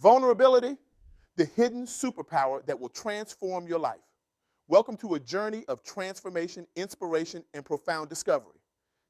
Vulnerability, the hidden superpower that will transform your life. Welcome to a journey of transformation, inspiration, and profound discovery.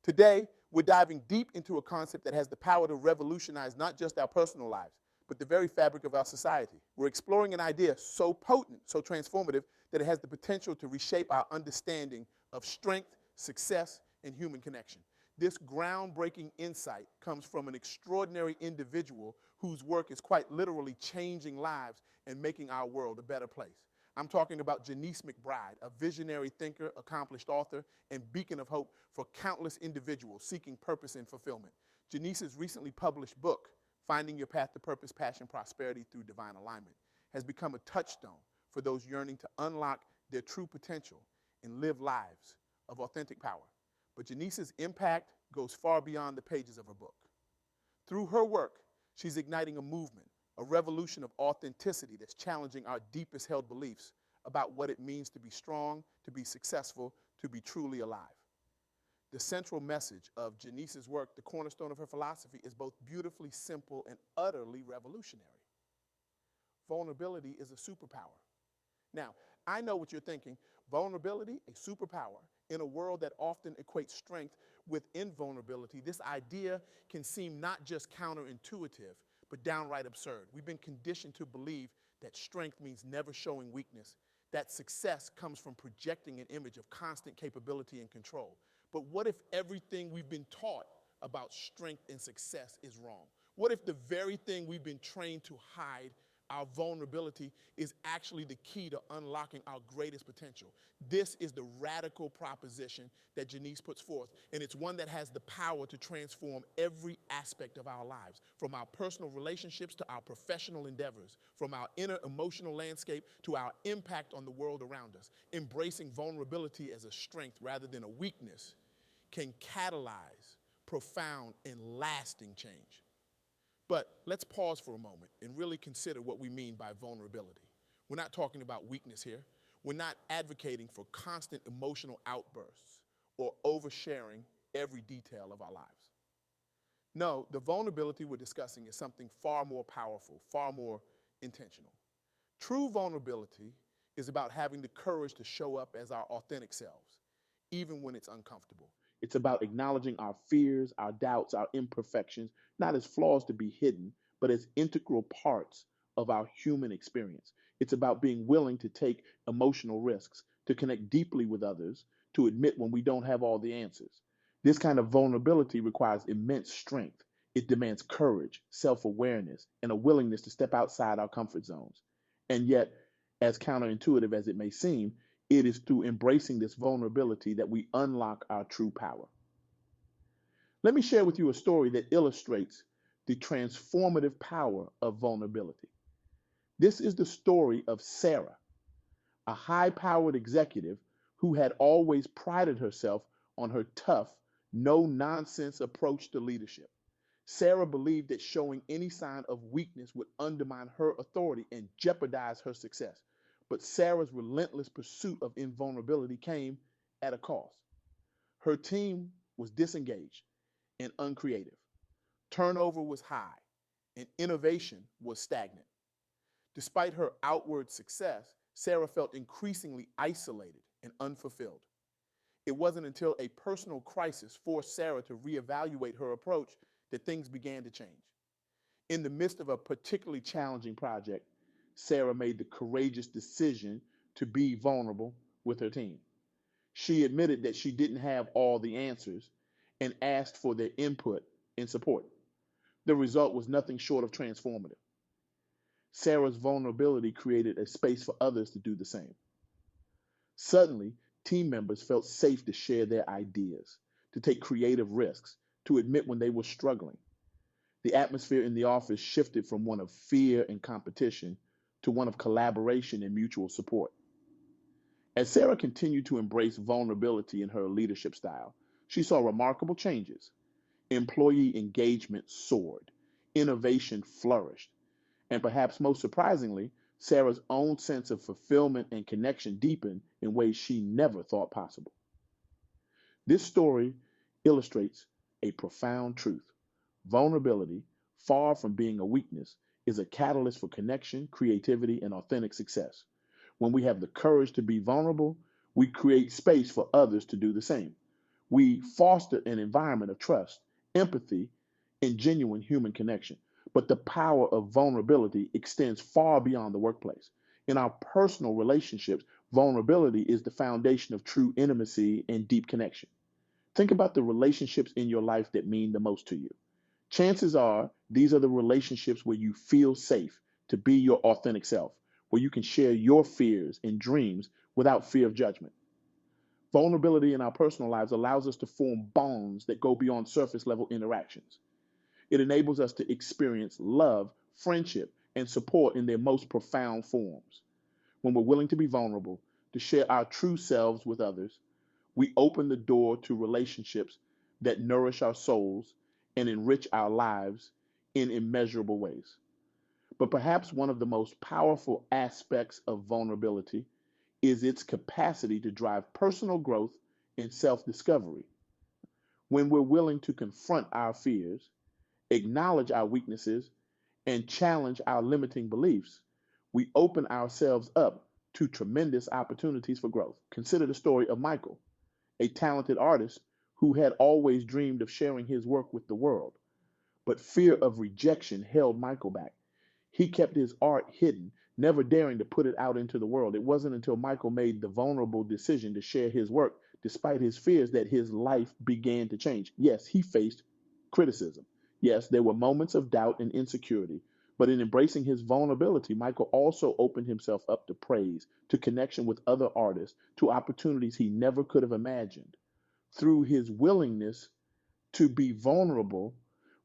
Today, we're diving deep into a concept that has the power to revolutionize not just our personal lives, but the very fabric of our society. We're exploring an idea so potent, so transformative, that it has the potential to reshape our understanding of strength, success, and human connection. This groundbreaking insight comes from an extraordinary individual whose work is quite literally changing lives and making our world a better place. I'm talking about Jenise McBride, a visionary thinker, accomplished author, and beacon of hope for countless individuals seeking purpose and fulfillment. Jenise's recently published book, Finding Your Path to Purpose, Passion, Prosperity Through Divine Alignment, has become a touchstone for those yearning to unlock their true potential and live lives of authentic power. But Jenise's impact goes far beyond the pages of her book. Through her work, she's igniting a movement, a revolution of authenticity that's challenging our deepest held beliefs about what it means to be strong, to be successful, to be truly alive. The central message of Jenise's work, the cornerstone of her philosophy, is both beautifully simple and utterly revolutionary. Vulnerability is a superpower. Now, I know what you're thinking. Vulnerability, a superpower. In a world that often equates strength with invulnerability, this idea can seem not just counterintuitive, but downright absurd. We've been conditioned to believe that strength means never showing weakness, that success comes from projecting an image of constant capability and control. But what if everything we've been taught about strength and success is wrong? What if the very thing we've been trained to hide, our vulnerability, is actually the key to unlocking our greatest potential? This is the radical proposition that Jenise puts forth, and it's one that has the power to transform every aspect of our lives, from our personal relationships to our professional endeavors, from our inner emotional landscape to our impact on the world around us. Embracing vulnerability as a strength rather than a weakness can catalyze profound and lasting change. But let's pause for a moment and really consider what we mean by vulnerability. We're not talking about weakness here. We're not advocating for constant emotional outbursts or oversharing every detail of our lives. No, the vulnerability we're discussing is something far more powerful, far more intentional. True vulnerability is about having the courage to show up as our authentic selves, even when it's uncomfortable. It's about acknowledging our fears, our doubts, our imperfections, not as flaws to be hidden, but as integral parts of our human experience. It's about being willing to take emotional risks, to connect deeply with others, to admit when we don't have all the answers. This kind of vulnerability requires immense strength. It demands courage, self-awareness, and a willingness to step outside our comfort zones. And yet, as counterintuitive as it may seem, it is through embracing this vulnerability that we unlock our true power. Let me share with you a story that illustrates the transformative power of vulnerability. This is the story of Sarah, a high-powered executive who had always prided herself on her tough, no-nonsense approach to leadership. Sarah believed that showing any sign of weakness would undermine her authority and jeopardize her success. But Sarah's relentless pursuit of invulnerability came at a cost. Her team was disengaged and uncreative. Turnover was high, and innovation was stagnant. Despite her outward success, Sarah felt increasingly isolated and unfulfilled. It wasn't until a personal crisis forced Sarah to reevaluate her approach that things began to change. In the midst of a particularly challenging project, Sarah made the courageous decision to be vulnerable with her team. She admitted that she didn't have all the answers and asked for their input and support. The result was nothing short of transformative. Sarah's vulnerability created a space for others to do the same. Suddenly, team members felt safe to share their ideas, to take creative risks, to admit when they were struggling. The atmosphere in the office shifted from one of fear and competition to one of collaboration and mutual support. As Sarah continued to embrace vulnerability in her leadership style, she saw remarkable changes. Employee engagement soared, innovation flourished, and perhaps most surprisingly, Sarah's own sense of fulfillment and connection deepened in ways she never thought possible. This story illustrates a profound truth. Vulnerability, far from being a weakness, is a catalyst for connection, creativity, and authentic success. When we have the courage to be vulnerable, we create space for others to do the same. We foster an environment of trust, empathy, and genuine human connection. But the power of vulnerability extends far beyond the workplace. In our personal relationships, vulnerability is the foundation of true intimacy and deep connection. Think about the relationships in your life that mean the most to you. Chances are these are the relationships where you feel safe to be your authentic self, where you can share your fears and dreams without fear of judgment. Vulnerability in our personal lives allows us to form bonds that go beyond surface level interactions. It enables us to experience love, friendship, and support in their most profound forms. When we're willing to be vulnerable, to share our true selves with others, we open the door to relationships that nourish our souls and enrich our lives in immeasurable ways. But perhaps one of the most powerful aspects of vulnerability is its capacity to drive personal growth and self discovery. When we're willing to confront our fears, acknowledge our weaknesses, and challenge our limiting beliefs, we open ourselves up to tremendous opportunities for growth. Consider the story of Michael, a talented artist who had always dreamed of sharing his work with the world. But fear of rejection held Michael back. He kept his art hidden, never daring to put it out into the world. It wasn't until Michael made the vulnerable decision to share his work, despite his fears, that his life began to change. Yes, he faced criticism. Yes, there were moments of doubt and insecurity. But in embracing his vulnerability, Michael also opened himself up to praise, to connection with other artists, to opportunities he never could have imagined. Through his willingness to be vulnerable,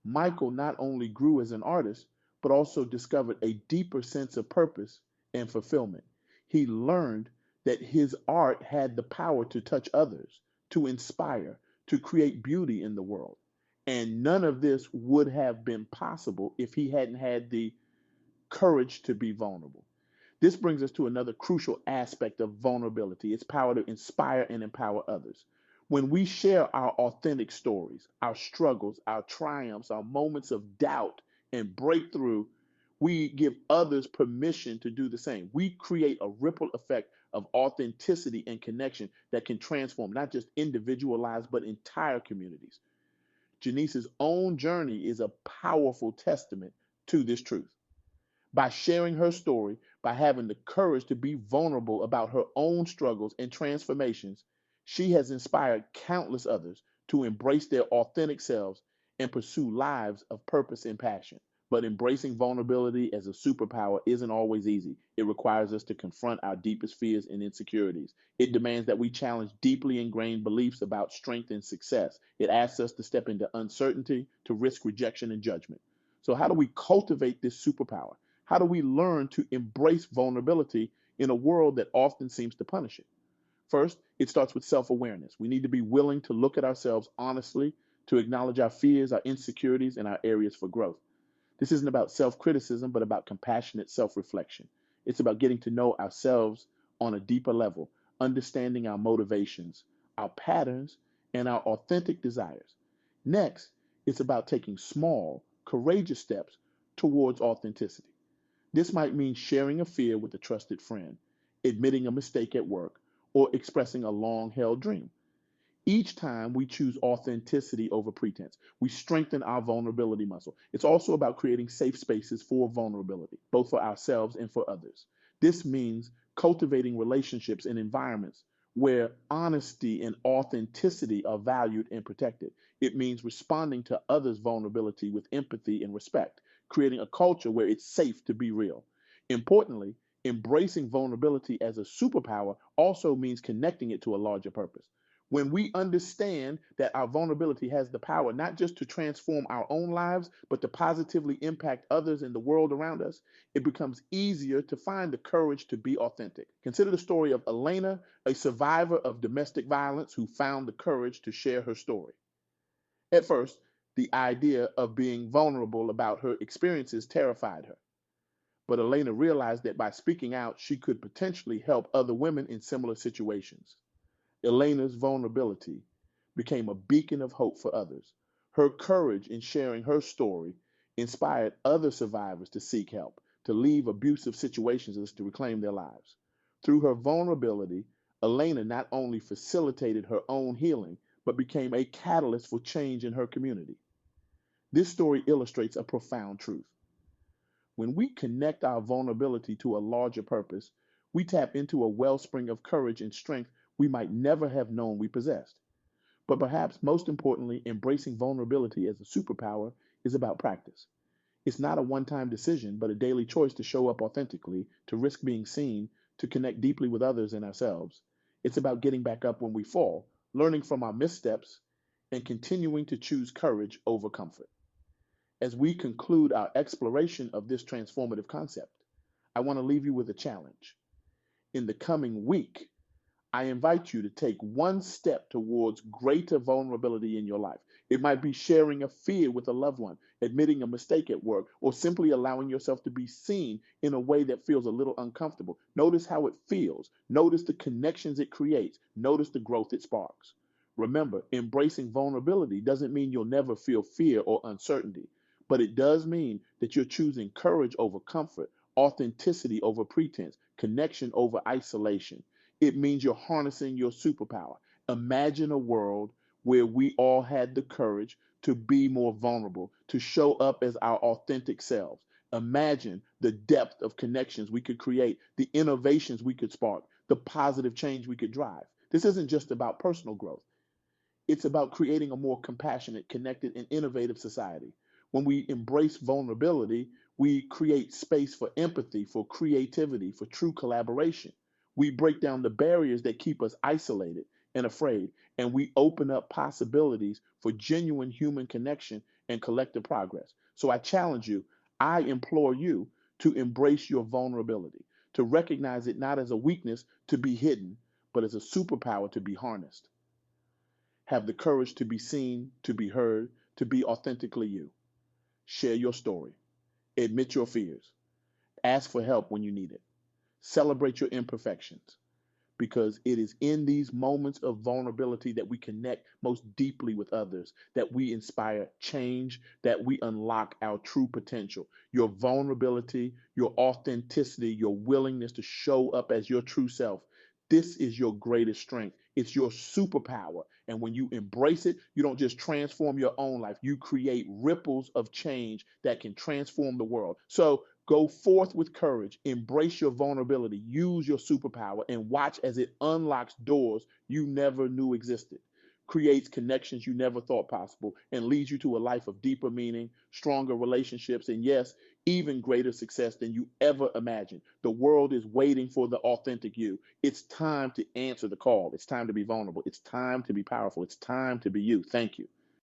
Michael not only grew as an artist, but also discovered a deeper sense of purpose and fulfillment. He learned that his art had the power to touch others, to inspire, to create beauty in the world. And none of this would have been possible if he hadn't had the courage to be vulnerable. This brings us to another crucial aspect of vulnerability, its power to inspire and empower others. When we share our authentic stories, our struggles, our triumphs, our moments of doubt and breakthrough, we give others permission to do the same. We create a ripple effect of authenticity and connection that can transform not just individual lives, but entire communities. Janice's own journey is a powerful testament to this truth. By sharing her story, by having the courage to be vulnerable about her own struggles and transformations, she has inspired countless others to embrace their authentic selves and pursue lives of purpose and passion. But embracing vulnerability as a superpower isn't always easy. It requires us to confront our deepest fears and insecurities. It demands that we challenge deeply ingrained beliefs about strength and success. It asks us to step into uncertainty, to risk rejection and judgment. So, how do we cultivate this superpower? How do we learn to embrace vulnerability in a world that often seems to punish it? First, it starts with self awareness. We need to be willing to look at ourselves honestly, to acknowledge our fears, our insecurities, and our areas for growth. This isn't about self criticism, but about compassionate self reflection. It's about getting to know ourselves on a deeper level, understanding our motivations, our patterns, and our authentic desires. Next, it's about taking small, courageous steps towards authenticity. This might mean sharing a fear with a trusted friend, admitting a mistake at work, or expressing a long held dream. Each time we choose authenticity over pretense, we strengthen our vulnerability muscle. It's also about creating safe spaces for vulnerability, both for ourselves and for others. This means cultivating relationships and environments where honesty and authenticity are valued and protected. It means responding to others' vulnerability with empathy and respect, creating a culture where it's safe to be real. Importantly, embracing vulnerability as a superpower also means connecting it to a larger purpose. When we understand that our vulnerability has the power not just to transform our own lives, but to positively impact others in the world around us, it becomes easier to find the courage to be authentic. Consider the story of Elena, a survivor of domestic violence who found the courage to share her story. At first, the idea of being vulnerable about her experiences terrified her. But Elena realized that by speaking out, she could potentially help other women in similar situations. Elena's vulnerability became a beacon of hope for others. Her courage in sharing her story inspired other survivors to seek help, to leave abusive situations, and to reclaim their lives. Through her vulnerability, Elena not only facilitated her own healing, but became a catalyst for change in her community. This story illustrates a profound truth. When we connect our vulnerability to a larger purpose, we tap into a wellspring of courage and strength we might never have known we possessed. But perhaps most importantly, embracing vulnerability as a superpower is about practice. It's not a one time decision, but a daily choice to show up authentically, to risk being seen, to connect deeply with others and ourselves. It's about getting back up when we fall, learning from our missteps, and continuing to choose courage over comfort. As we conclude our exploration of this transformative concept, I want to leave you with a challenge. In the coming week, I invite you to take one step towards greater vulnerability in your life. It might be sharing a fear with a loved one, admitting a mistake at work, or simply allowing yourself to be seen in a way that feels a little uncomfortable. Notice how it feels. Notice the connections it creates. Notice the growth it sparks. Remember, embracing vulnerability doesn't mean you'll never feel fear or uncertainty, but it does mean that you're choosing courage over comfort, authenticity over pretense, connection over isolation. It means you're harnessing your superpower. Imagine a world where we all had the courage to be more vulnerable, to show up as our authentic selves. Imagine the depth of connections we could create, the innovations we could spark, the positive change we could drive. This isn't just about personal growth. It's about creating a more compassionate, connected, and innovative society. When we embrace vulnerability, we create space for empathy, for creativity, for true collaboration. We break down the barriers that keep us isolated and afraid, and we open up possibilities for genuine human connection and collective progress. So I challenge you, I implore you to embrace your vulnerability, to recognize it not as a weakness to be hidden, but as a superpower to be harnessed. Have the courage to be seen, to be heard, to be authentically you. Share your story. Admit your fears. Ask for help when you need it. Celebrate your imperfections, because it is in these moments of vulnerability that we connect most deeply with others, that we inspire change, that we unlock our true potential. Your vulnerability, your authenticity, your willingness to show up as your true self. This is your greatest strength. It's your superpower. And when you embrace it, you don't just transform your own life, you create ripples of change that can transform the world. So go forth with courage, embrace your vulnerability, use your superpower, and watch as it unlocks doors you never knew existed, creates connections you never thought possible, and leads you to a life of deeper meaning, stronger relationships, and yes, even greater success than you ever imagined. The world is waiting for the authentic you. It's time to answer the call. It's time to be vulnerable. It's time to be powerful. It's time to be you. Thank you.